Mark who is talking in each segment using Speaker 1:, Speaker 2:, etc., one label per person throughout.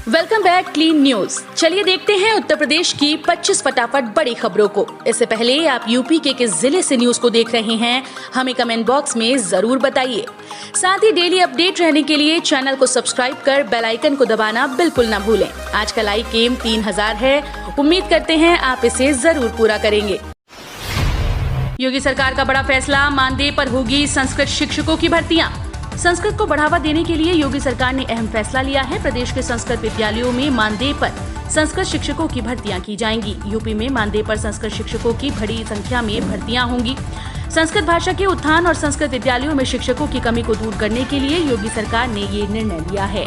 Speaker 1: Welcome back clean news. चलिए देखते हैं उत्तर प्रदेश की 25 फटाफट बड़ी खबरों को। इससे पहले आप यूपी के किस जिले से न्यूज को देख रहे हैं, हमें कमेंट बॉक्स में जरूर बताइए। साथ ही डेली अपडेट रहने के लिए चैनल को सब्सक्राइब कर बेल आइकन को दबाना बिल्कुल न भूलें। आज का लाइक एम 3000 है, उम्मीद करते हैं आप इसे जरूर पूरा करेंगे। योगी सरकार का बड़ा फैसला, मानदेय पर होगी संस्कृत शिक्षकों की भर्तियां। संस्कृत को बढ़ावा देने के लिए योगी सरकार ने अहम फैसला लिया है। प्रदेश के संस्कृत विद्यालयों में मानदेय पर संस्कृत शिक्षकों की भर्तियां की जाएंगी। यूपी में मानदेय पर संस्कृत शिक्षकों की बड़ी संख्या में भर्तियां होंगी। संस्कृत भाषा के उत्थान और संस्कृत विद्यालयों में शिक्षकों की कमी को दूर करने के लिए योगी सरकार ने ये निर्णय लिया है।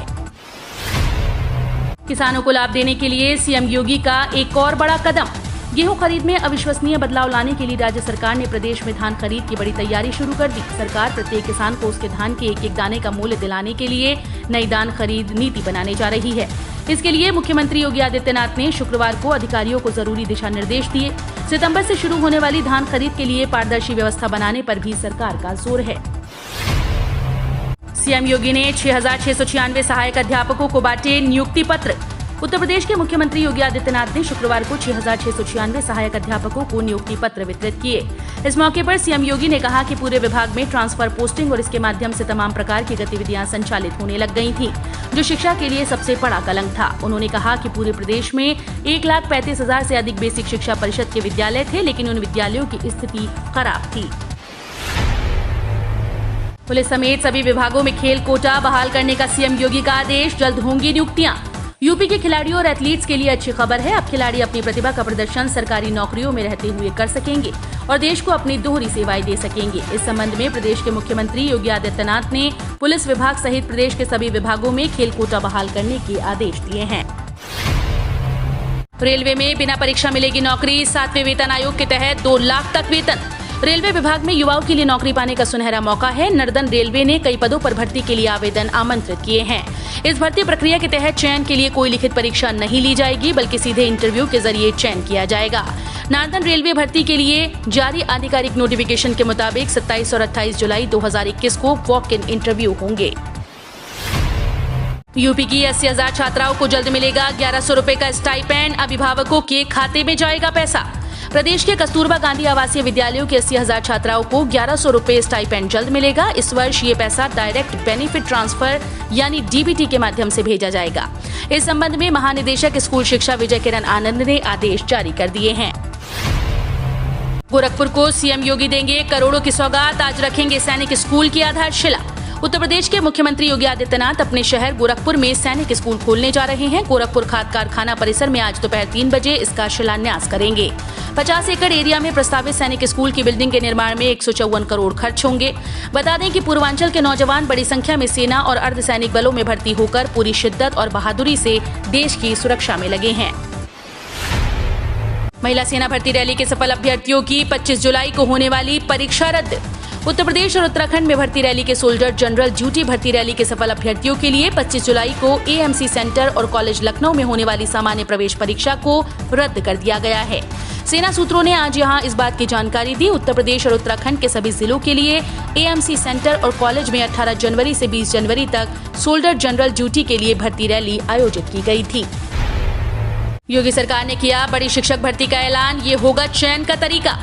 Speaker 1: किसानों को लाभ देने के लिए सीएम योगी का एक और बड़ा कदम। गेहूं खरीद में अविश्वसनीय बदलाव लाने के लिए राज्य सरकार ने प्रदेश में धान खरीद की बड़ी तैयारी शुरू कर दी। सरकार प्रत्येक किसान को उसके धान के एक एक दाने का मूल्य दिलाने के लिए नई धान खरीद नीति बनाने जा रही है। इसके लिए मुख्यमंत्री योगी आदित्यनाथ ने शुक्रवार को अधिकारियों को जरूरी दिशा निर्देश दिए। सितंबर से शुरू होने वाली धान खरीद के लिए पारदर्शी व्यवस्था बनाने पर भी सरकार का जोर है। सीएम योगी ने 6,696 सहायक अध्यापकों को बांटे नियुक्ति पत्र। उत्तर प्रदेश के मुख्यमंत्री योगी आदित्यनाथ ने शुक्रवार को 6,696 सहायक अध्यापकों को नियुक्ति पत्र वितरित किए। इस मौके पर सीएम योगी ने कहा कि पूरे विभाग में ट्रांसफर पोस्टिंग और इसके माध्यम से तमाम प्रकार की गतिविधियां संचालित होने लग गई थी, जो शिक्षा के लिए सबसे बड़ा कलंक था। उन्होंने कहा कि पूरे प्रदेश में 1,35,000 से अधिक बेसिक शिक्षा परिषद के विद्यालय थे, लेकिन उन विद्यालयों की स्थिति खराब थी। पुलिस समेत सभी विभागों में खेल कोटा बहाल करने का सीएम योगी का आदेश, जल्द होंगी नियुक्तियां। यूपी के खिलाड़ियों और एथलीट्स के लिए अच्छी खबर है। अब खिलाड़ी अपनी प्रतिभा का प्रदर्शन सरकारी नौकरियों में रहते हुए कर सकेंगे और देश को अपनी दोहरी सेवाएं दे सकेंगे। इस संबंध में प्रदेश के मुख्यमंत्री योगी आदित्यनाथ ने पुलिस विभाग सहित प्रदेश के सभी विभागों में खेल कोटा बहाल करने के आदेश दिए हैं। रेलवे में बिना परीक्षा मिलेगी नौकरी। 7वें वेतन आयोग के तहत 2 लाख तक वेतन। रेलवे विभाग में युवाओं के लिए नौकरी पाने का सुनहरा मौका है। नर्दन रेलवे ने कई पदों पर भर्ती के लिए आवेदन आमंत्रित किए हैं। इस भर्ती प्रक्रिया के तहत चयन के लिए कोई लिखित परीक्षा नहीं ली जाएगी, बल्कि सीधे इंटरव्यू के जरिए चयन किया जाएगा। नार्दन रेलवे भर्ती के लिए जारी आधिकारिक नोटिफिकेशन के मुताबिक 27 और 28 जुलाई 2021 को वॉक इन इंटरव्यू होंगे। यूपी की 80,000 छात्राओं को जल्द मिलेगा 1,100 रुपए का स्टाइपेंड। अभिभावकों के खाते में जाएगा पैसा। प्रदेश के कस्तूरबा गांधी आवासीय विद्यालयों के 80,000 छात्राओं को 1,100 रुपए स्टाइपेंड जल्द मिलेगा। इस वर्ष ये पैसा डायरेक्ट बेनिफिट ट्रांसफर यानी डीबीटी के माध्यम से भेजा जाएगा। इस संबंध में महानिदेशक स्कूल शिक्षा विजय किरण आनंद ने आदेश जारी कर दिए हैं। गोरखपुर को सीएम योगी देंगे करोड़ों की सौगात। आज रखेंगे सैनिक स्कूल की आधारशिला। उत्तर प्रदेश के मुख्यमंत्री योगी आदित्यनाथ अपने शहर गोरखपुर में सैनिक स्कूल खोलने जा रहे हैं। गोरखपुर खाद कारखाना परिसर में आज दोपहर 3 बजे इसका शिलान्यास करेंगे। 50 एकड़ एरिया में प्रस्तावित सैनिक स्कूल की बिल्डिंग के निर्माण में 154 करोड़ खर्च होंगे। बता दें कि पूर्वांचल के नौजवान बड़ी संख्या में सेना और अर्धसैनिक बलों में भर्ती होकर पूरी शिद्दत और बहादुरी से देश की सुरक्षा में लगे हैं। महिला सेना भर्ती रैली के सफल अभ्यर्थियों की 25 जुलाई को होने वाली परीक्षा रद्द। उत्तर प्रदेश और उत्तराखंड में भर्ती रैली के सोल्जर जनरल ड्यूटी भर्ती रैली के सफल अभ्यर्थियों के लिए 25 जुलाई को एएमसी सेंटर और कॉलेज लखनऊ में होने वाली सामान्य प्रवेश परीक्षा को रद्द कर दिया गया है। सेना सूत्रों ने आज यहां इस बात की जानकारी दी। उत्तर प्रदेश और उत्तराखंड के सभी जिलों के लिए एएमसी सेंटर और कॉलेज में 18 जनवरी से 20 जनवरी तक सोल्जर जनरल ड्यूटी के लिए भर्ती रैली आयोजित की गई थी। योगी सरकार ने किया बड़ी शिक्षक भर्ती का ऐलान, ये होगा चयन का तरीका।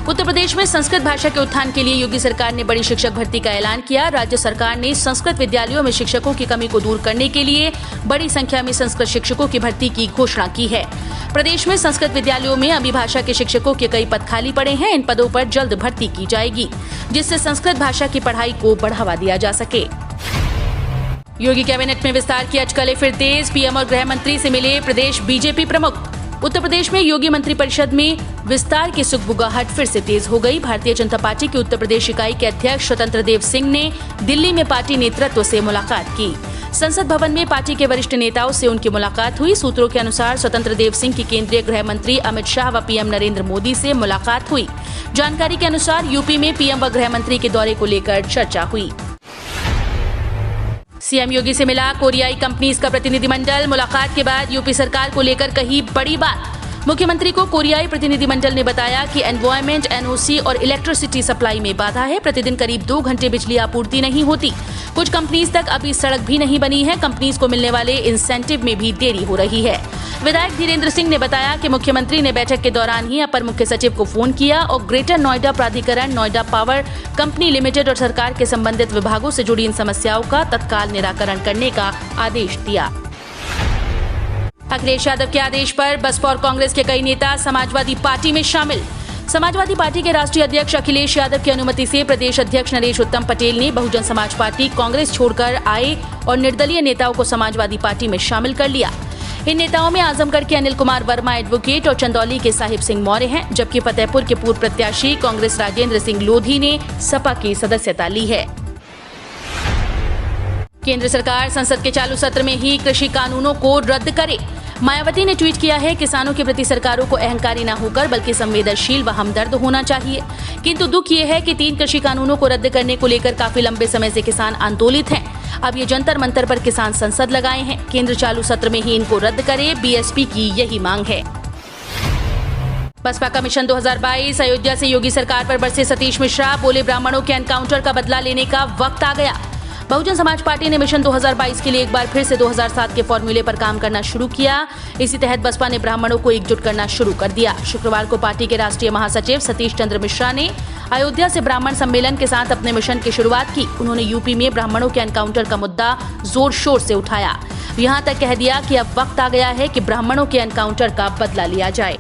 Speaker 1: उत्तर प्रदेश में संस्कृत भाषा के उत्थान के लिए योगी सरकार ने बड़ी शिक्षक भर्ती का ऐलान किया। राज्य सरकार ने संस्कृत विद्यालयों में शिक्षकों की कमी को दूर करने के लिए बड़ी संख्या में संस्कृत शिक्षकों की भर्ती की घोषणा की है। प्रदेश में संस्कृत विद्यालयों में अभी भाषा के शिक्षकों के कई पद खाली पड़े हैं। इन पदों पर जल्द भर्ती की जाएगी, जिससे संस्कृत भाषा की पढ़ाई को बढ़ावा दिया जा सके। योगी कैबिनेट में विस्तार की अटकलें फिर तेज। पीएम और गृह मंत्री से मिले प्रदेश बीजेपी प्रमुख। उत्तर प्रदेश में योगी मंत्रिपरिषद में विस्तार की सुगबुगाहट फिर से तेज हो गई। भारतीय जनता पार्टी की उत्तर प्रदेश इकाई के अध्यक्ष स्वतंत्र देव सिंह ने दिल्ली में पार्टी नेतृत्व से मुलाकात की। संसद भवन में पार्टी के वरिष्ठ नेताओं से उनकी मुलाकात हुई। सूत्रों के अनुसार स्वतंत्र देव सिंह की केंद्रीय गृह मंत्री अमित शाह व पीएम नरेंद्र मोदी से मुलाकात हुई। जानकारी के अनुसार यूपी में पीएम व गृह मंत्री के दौरे को लेकर चर्चा हुई। सीएम योगी से मिला कोरियाई कंपनीज का प्रतिनिधिमंडल। मुलाकात के बाद यूपी सरकार को लेकर कही बड़ी बात। मुख्यमंत्री को कोरियाई प्रतिनिधिमंडल ने बताया कि एनवायरमेंट, एनओसी और इलेक्ट्रिसिटी सप्लाई में बाधा है। प्रतिदिन करीब 2 घंटे बिजली आपूर्ति नहीं होती। कुछ कंपनीज तक अभी सड़क भी नहीं बनी है। कंपनीज को मिलने वाले इंसेंटिव में भी देरी हो रही है। विधायक धीरेन्द्र सिंह ने बताया कि मुख्यमंत्री ने बैठक के दौरान ही अपर मुख्य सचिव को फोन किया और ग्रेटर नोएडा प्राधिकरण, नोएडा पावर कंपनी लिमिटेड और सरकार के संबंधित विभागों से जुड़ी इन समस्याओं का तत्काल निराकरण करने का आदेश दिया। अखिलेश यादव के आदेश पर बसपा और कांग्रेस के कई नेता समाजवादी पार्टी में शामिल। समाजवादी पार्टी के राष्ट्रीय अध्यक्ष अखिलेश यादव की अनुमति से प्रदेश अध्यक्ष नरेश उत्तम पटेल ने बहुजन समाज पार्टी, कांग्रेस छोड़कर आए और निर्दलीय नेताओं को समाजवादी पार्टी में शामिल कर लिया। इन नेताओं में आजमगढ़ के अनिल कुमार वर्मा एडवोकेट और चंदौली के साहिब सिंह मौर्य हैं, जबकि फतेहपुर के पूर्व प्रत्याशी कांग्रेस राजेंद्र सिंह लोधी ने सपा की सदस्यता ली है। केंद्र सरकार संसद के चालू सत्र में ही कृषि कानूनों को रद्द करे। मायावती ने ट्वीट किया है, किसानों के प्रति सरकारों को अहंकारी न होकर बल्कि संवेदनशील व हमदर्द होना चाहिए। किंतु दुख ये है कि 3 कृषि कानूनों को रद्द करने को लेकर काफी लंबे समय से किसान आंदोलित हैं। अब ये जंतर मंतर पर किसान संसद लगाए हैं। केंद्र चालू सत्र में ही इनको रद्द करे, बीएसपी की यही मांग है। बसपा का मिशन 2022। अयोध्या से योगी सरकार पर बरसे सतीश मिश्रा, बोले ब्राह्मणों के एनकाउंटर का बदला लेने का वक्त आ गया। बहुजन समाज पार्टी ने मिशन 2022 के लिए एक बार फिर से 2007 के फॉर्मूले पर काम करना शुरू किया। इसी तहत बसपा ने ब्राह्मणों को एकजुट करना शुरू कर दिया। शुक्रवार को पार्टी के राष्ट्रीय महासचिव सतीश चंद्र मिश्रा ने अयोध्या से ब्राह्मण सम्मेलन के साथ अपने मिशन की शुरुआत की। उन्होंने यूपी में ब्राह्मणों के एनकाउंटर का मुद्दा जोर शोर से उठाया। यहाँ तक कह दिया कि अब वक्त आ गया है कि ब्राह्मणों के एनकाउंटर का बदला लिया जाए।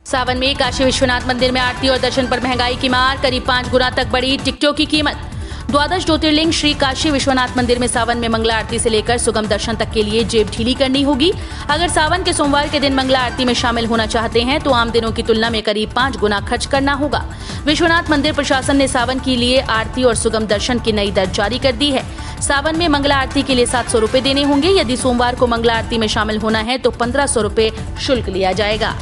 Speaker 1: सावन में काशी विश्वनाथ मंदिर में आरती और दर्शन पर महंगाई की मार, करीब 5 गुना तक बढ़ी टिकटों की कीमत। द्वादश ज्योतिर्लिंग श्री काशी विश्वनाथ मंदिर में सावन में मंगला आरती से लेकर सुगम दर्शन तक के लिए जेब ढीली करनी होगी। अगर सावन के सोमवार के दिन मंगला आरती में शामिल होना चाहते हैं तो आम दिनों की तुलना में करीब 5 गुना खर्च करना होगा। विश्वनाथ मंदिर प्रशासन ने सावन के लिए आरती और सुगम दर्शन की नई दर जारी कर दी है। सावन में मंगला आरती के लिए 700 रुपए देने होंगे। यदि सोमवार को मंगला आरती में शामिल होना है तो 1500 रुपए शुल्क लिया जाएगा।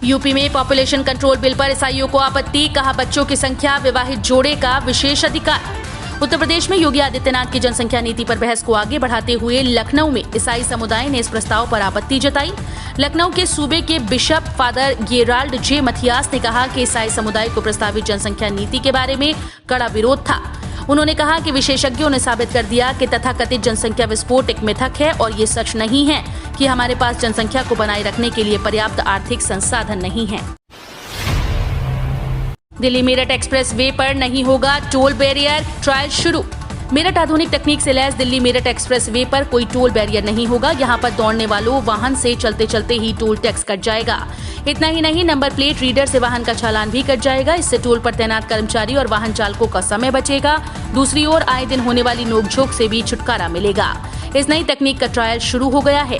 Speaker 1: यूपी में पॉपुलेशन कंट्रोल बिल पर ईसाइयों को आपत्ति, कहा बच्चों की संख्या विवाहित जोड़े का विशेष अधिकार। उत्तर प्रदेश में योगी आदित्यनाथ की जनसंख्या नीति पर बहस को आगे बढ़ाते हुए लखनऊ में ईसाई समुदाय ने इस प्रस्ताव पर आपत्ति जताई। लखनऊ के सूबे के बिशप फादर गेराल्ड जे मथियास ने कहा कि ईसाई समुदाय को प्रस्तावित जनसंख्या नीति के बारे में कड़ा विरोध था। उन्होंने कहा कि विशेषज्ञों ने साबित कर दिया कि तथाकथित जनसंख्या विस्फोट एक मिथक है और ये सच नहीं है कि हमारे पास जनसंख्या को बनाए रखने के लिए पर्याप्त आर्थिक संसाधन नहीं है। दिल्ली मेरठ एक्सप्रेस वे पर नहीं होगा टोल बैरियर, ट्रायल शुरू। मेरठ आधुनिक तकनीक से lace Delhi Meerut express way पर कोई टोल बैरियर नहीं होगा। यहाँ पर दौड़ने वालों वाहन से चलते चलते ही टोल टैक्स कट जाएगा। इतना ही नहीं, नंबर प्लेट रीडर से वाहन का चालान भी कट जाएगा। इससे टोल पर तैनात कर्मचारी और वाहन चालकों का समय बचेगा। दूसरी ओर आए दिन होने वाली नोकझोंक से भी छुटकारा मिलेगा। इस नई तकनीक का ट्रायल शुरू हो गया है।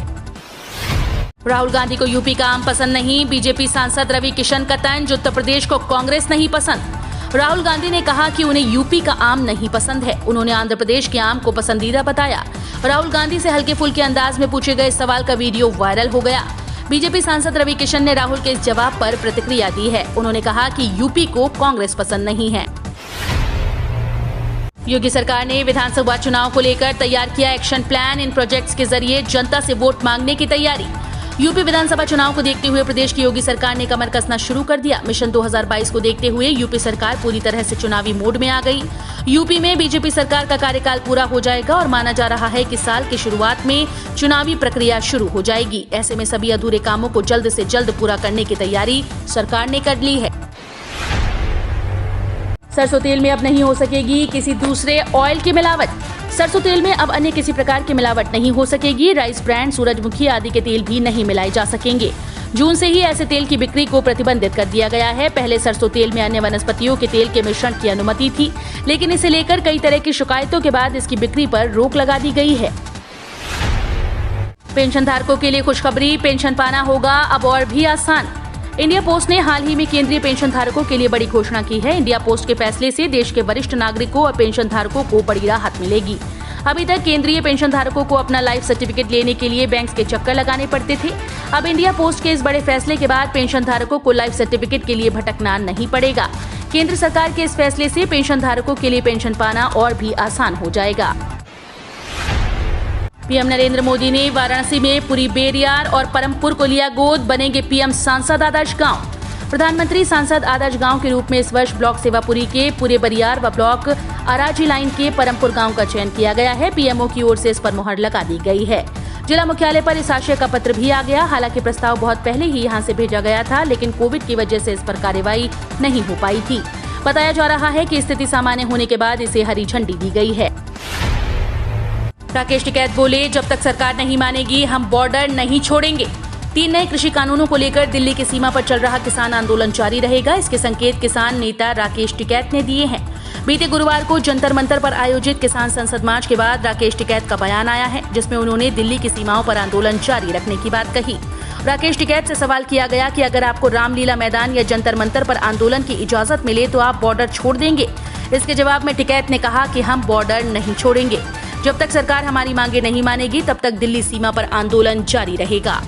Speaker 1: राहुल गांधी को यूपी का आम पसंद नहीं, बीजेपी सांसद रवि किशन का तंज, उत्तर प्रदेश को कांग्रेस नहीं पसंद। राहुल गांधी ने कहा कि उन्हें यूपी का आम नहीं पसंद है। उन्होंने आंध्र प्रदेश के आम को पसंदीदा बताया। राहुल गांधी से हल्के फुल्के अंदाज में पूछे गए सवाल का वीडियो वायरल हो गया। बीजेपी सांसद रवि किशन ने राहुल के इस जवाब पर प्रतिक्रिया दी है। उन्होंने कहा कि यूपी को कांग्रेस पसंद नहीं है। योगी सरकार ने विधानसभा चुनाव को लेकर तैयार किया एक्शन प्लान। इन प्रोजेक्ट्स के जरिए जनता से वोट मांगने की तैयारी। यूपी विधानसभा चुनाव को देखते हुए प्रदेश की योगी सरकार ने कमर कसना शुरू कर दिया। मिशन 2022 को देखते हुए यूपी सरकार पूरी तरह से चुनावी मोड में आ गई। यूपी में बीजेपी सरकार का कार्यकाल पूरा हो जाएगा और माना जा रहा है कि साल की शुरुआत में चुनावी प्रक्रिया शुरू हो जाएगी। ऐसे में सभी अधूरे कामों को जल्द से जल्द पूरा करने की तैयारी सरकार ने कर ली है। सरसों तेल में अब नहीं हो सकेगी किसी दूसरे ऑयल की मिलावट। सरसों तेल में अब अन्य किसी प्रकार की मिलावट नहीं हो सकेगी। राइस ब्रांड, सूरजमुखी आदि के तेल भी नहीं मिलाए जा सकेंगे। जून से ही ऐसे तेल की बिक्री को प्रतिबंधित कर दिया गया है। पहले सरसों तेल में अन्य वनस्पतियों के तेल के मिश्रण की अनुमति थी, लेकिन इसे लेकर कई तरह की शिकायतों के बाद इसकी बिक्री पर रोक लगा दी गई है। पेंशन धारकों के लिए खुशखबरी, पेंशन पाना होगा अब और भी आसान। इंडिया पोस्ट ने हाल ही में केंद्रीय पेंशन धारकों के लिए बड़ी घोषणा की है। इंडिया पोस्ट के फैसले से देश के वरिष्ठ नागरिकों और पेंशन धारकों को बड़ी राहत मिलेगी। अभी तक केंद्रीय पेंशन धारकों को अपना लाइफ सर्टिफिकेट लेने के लिए बैंक के चक्कर लगाने पड़ते थे। अब इंडिया पोस्ट के इस बड़े फैसले के बाद पेंशन धारकों को लाइफ सर्टिफिकेट के लिए भटकना नहीं पड़ेगा। केंद्र सरकार के इस फैसले से पेंशन धारकों के लिए पेंशन पाना और भी आसान हो जाएगा। पीएम नरेंद्र मोदी ने वाराणसी में पुरी बेरियार और परमपुर को लिया गोद, बनेंगे पीएम सांसद आदर्श गांव। प्रधानमंत्री सांसद आदर्श गांव के रूप में इस वर्ष ब्लॉक सेवापुरी के पूरे बरियार व ब्लॉक अराजी लाइन के परमपुर गांव का चयन किया गया है। पीएमओ की ओर से इस पर मुहर लगा दी गई है। जिला मुख्यालय पर इस आशय का पत्र भी आ गया। हालांकि प्रस्ताव बहुत पहले ही यहां से भेजा गया था, लेकिन कोविड की वजह से इस पर कार्रवाई नहीं हो पाई थी। बताया जा रहा है कि स्थिति सामान्य होने के बाद इसे हरी झंडी दी गई है। राकेश टिकैत बोले, जब तक सरकार नहीं मानेगी हम बॉर्डर नहीं छोड़ेंगे। 3 नए कृषि कानूनों को लेकर दिल्ली की सीमा पर चल रहा किसान आंदोलन जारी रहेगा। इसके संकेत किसान नेता राकेश टिकैत ने दिए हैं। बीते गुरुवार को जंतर मंतर पर आयोजित किसान संसद मार्च के बाद राकेश टिकैत का बयान आया है, जिसमें उन्होंने दिल्ली की सीमाओं पर आंदोलन जारी रखने की बात कही। राकेश टिकैत से सवाल किया गया कि अगर आपको रामलीला मैदान या जंतर मंतर पर आंदोलन की इजाजत मिले तो आप बॉर्डर छोड़ देंगे। इसके जवाब में टिकैत ने कहा कि हम बॉर्डर नहीं छोड़ेंगे। जब तक सरकार हमारी मांगे नहीं मानेगी तब तक दिल्ली सीमा पर आंदोलन जारी रहेगा।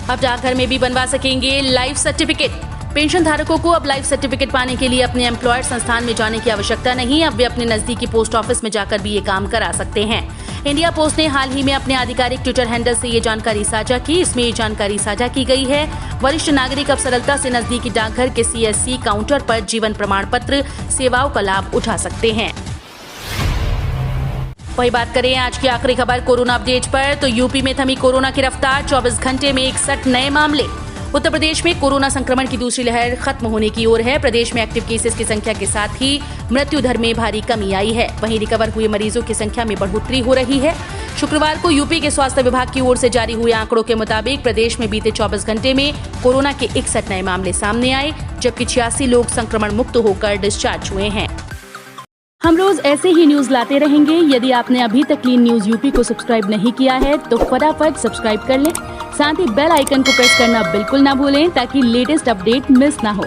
Speaker 1: अब डाकघर में भी बनवा सकेंगे लाइफ सर्टिफिकेट। पेंशन धारकों को अब लाइफ सर्टिफिकेट पाने के लिए अपने एम्प्लॉयर संस्थान में जाने की आवश्यकता नहीं। अब वे अपने नजदीकी पोस्ट ऑफिस में जाकर भी ये काम करा सकते हैं। इंडिया पोस्ट ने हाल ही में अपने आधिकारिक ट्विटर हैंडल से ये जानकारी साझा की। इसमें ये जानकारी साझा की गई है, वरिष्ठ नागरिक अब सरलता से नजदीकी डाकघर के CSC काउंटर पर जीवन प्रमाण पत्र सेवाओं का लाभ उठा सकते हैं। वही बात करें आज की आखिरी खबर कोरोना अपडेट पर, तो यूपी में थमी कोरोना की रफ्तार। 24 घंटे में 61 नए मामले। उत्तर प्रदेश में कोरोना संक्रमण की दूसरी लहर खत्म होने की ओर है। प्रदेश में एक्टिव केसेस की संख्या के साथ ही मृत्यु दर में भारी कमी आई है। वहीं रिकवर हुए मरीजों की संख्या में बढ़ोतरी हो रही है। शुक्रवार को यूपी के स्वास्थ्य विभाग की ओर से जारी हुए आंकड़ों के मुताबिक प्रदेश में बीते 24 घंटे में कोरोना के 61 नए मामले सामने आए, जबकि 86 लोग संक्रमण मुक्त होकर डिस्चार्ज हुए हैं। हम रोज ऐसे ही न्यूज लाते रहेंगे। यदि आपने अभी तक क्लीन न्यूज यूपी को सब्सक्राइब नहीं किया है तो फटाफट सब्सक्राइब कर लें। साथ ही बेल आइकन को प्रेस करना बिल्कुल ना भूलें ताकि लेटेस्ट अपडेट मिस ना हो।